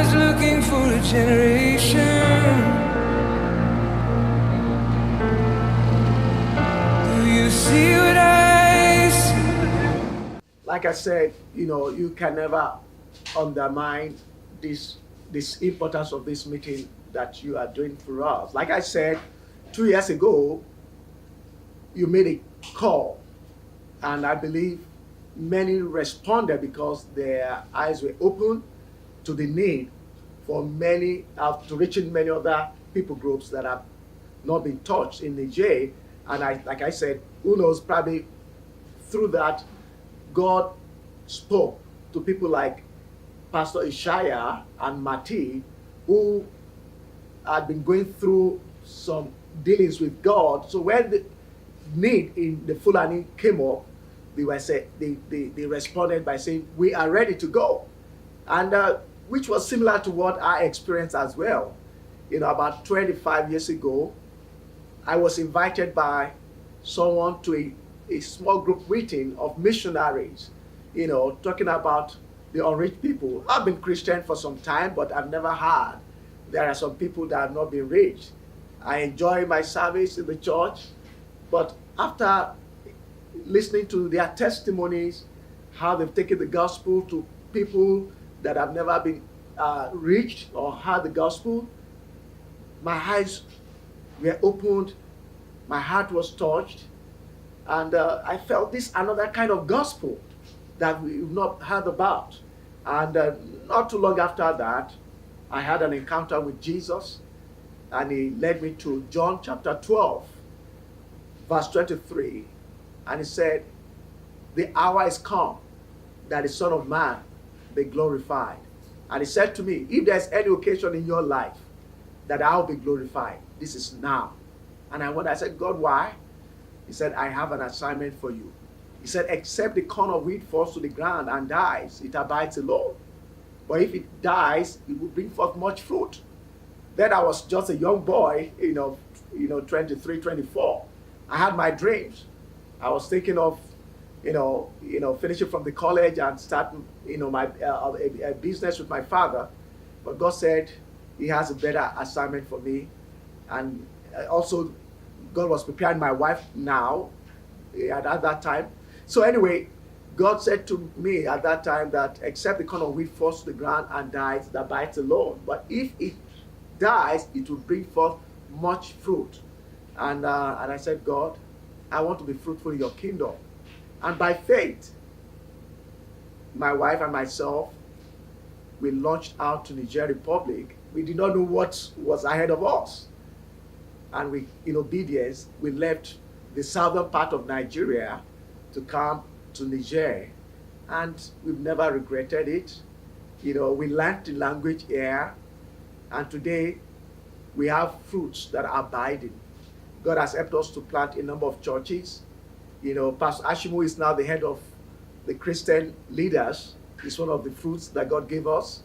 eyes looking for a generation. Do you see what I see? Like I said, you can never undermine this importance of this meeting that you are doing for us. Like I said, 2 years ago, you made a call, and I believe many responded because their eyes were open to the need for many, to reaching many other people groups that have not been touched in Niger. And like I said, who knows, probably through that, God spoke to people like Pastor Ishaya and Mati, who had been going through some dealings with God. So when the need in the Fulani came up, they responded by saying, "We are ready to go," and which was similar to what I experienced as well. About 25 years ago, I was invited by someone to a small group meeting of missionaries, talking about the unreached people. I've been Christian for some time, but I've never heard there are some people that have not been reached. I enjoy my service in the church, but after listening to their testimonies, how they've taken the gospel to people that have never been reached or heard the gospel, my eyes were opened, my heart was touched, and I felt this another kind of gospel that we've not heard about. And not too long after that, I had an encounter with Jesus, and he led me to John chapter 12, verse 23. And he said, "The hour is come that the Son of Man be glorified." And he said to me, "If there's any occasion in your life that I'll be glorified, this is now." And I said, "God, why?" He said, "I have an assignment for you." He said, "Except the corn of wheat falls to the ground and dies, it abides alone. But if it dies, it will bring forth much fruit." Then I was just a young boy, 23, 24. I had my dreams. I was thinking of, finishing from the college and starting, my a business with my father. But God said he has a better assignment for me. And also, God was preparing my wife now, at that time. So anyway, God said to me at that time that except the corn of wheat falls to the ground and dies, that bites alone. But if it dies, it will bring forth much fruit. And I said, "God, I want to be fruitful in your kingdom." And by faith, my wife and myself, we launched out to Niger Republic. We did not know what was ahead of us. And we, in obedience, we left the southern part of Nigeria to come to Niger. And we've never regretted it. We learned the language here. And today, we have fruits that are abiding. God has helped us to plant a number of churches. Pastor Ashimu is now the head of the Christian leaders. It's one of the fruits that God gave us.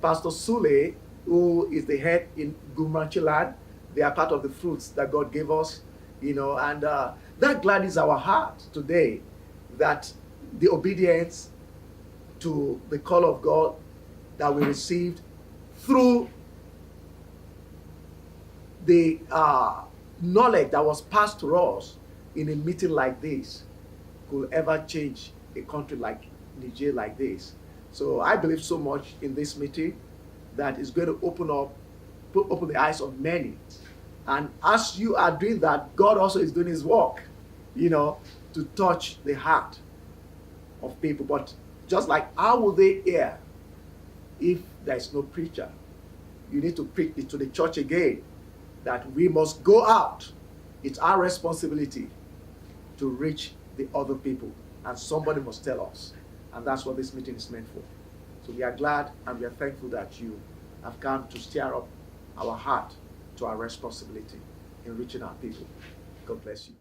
Pastor Sule, who is the head in Gumranchiland, they are part of the fruits that God gave us. And that gladdens our heart today that the obedience to the call of God that we received through the knowledge that was passed to us in a meeting like this could ever change a country like Niger like this. So I believe so much in this meeting that is going to open the eyes of many. And as you are doing that, God also is doing his work, to touch the heart of people. But just like, how will they hear if there is no preacher? You need to preach it to the church again, that we must go out. It's our responsibility to reach the other people, and somebody must tell us. And that's what this meeting is meant for. So we are glad and we are thankful that you have come to stir up our heart to our responsibility in reaching our people. God bless you.